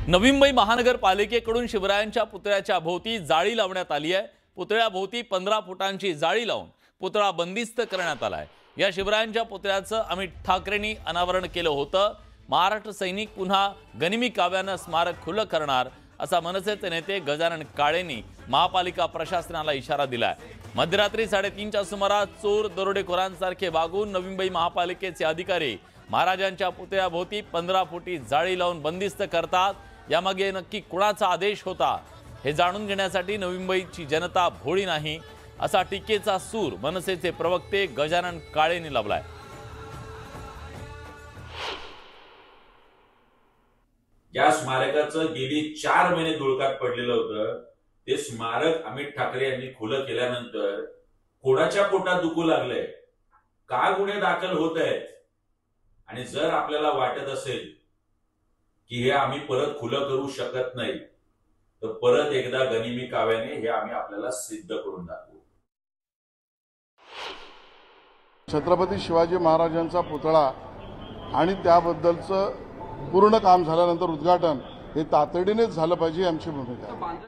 नवी मुंबई महानगरपालिकेकडून शिवरायांच्या पुतळ्याच्या भोवती जाळी लावण्यात आली आहे। पुतळ्याभोवती 15 फुटांची जाळी लावून पुतळा बंदिस्त करण्यात आला आहे। या शिवरायांच्या पुतळ्याचं अमित ठाकरेंनी अनावरण केलं होतं। महाराष्ट्र सैनिक पुन्हा गनिमी काव्यानं स्मारक खुलं करणार असा मनसेचे नेते गजानन काळेंनी महापालिका प्रशासनाला इशारा दिलाय। मध्यरात्री 3:30च्या सुमारास चोर दरोडेखोरांसारखे वागून नवी मुंबई महापालिकेचे अधिकारी महाराजांच्या पुतळ्याभोवती 15 फुटी जाळी लावून बंदिस्त करतात। यामागे नक्की कुणाचा आदेश होता हे जाणून घेण्यासाठी नवी मुंबईची जनता भोळी नाही असा टीकेचा सूर मनसेचे प्रवक्ते गजानन काळेंनी लावलाय। या स्मारकाचं गेली 4 महिने धुळकात पडलेलं होतं। ते स्मारक अमित ठाकरे यांनी खुलं केल्यानंतर कोणाच्या पोटात दुखू लागलंय, का गुन्हे दाखल होत आहेत आणि जर आपल्याला वाटत असेल की हे आम्ही परत खुलं करू शकत नाही तर परत एकदा गनिमी काव्याने हे आम्ही आपल्याला सिद्ध करून दाखवू। छत्रपती शिवाजी महाराजांचा पुतळा आणि त्याबद्दलचं पूर्ण काम झाल्यानंतर उद्घाटन हे तातडीनेच झालं पाहिजे आमची भूमिका आहे।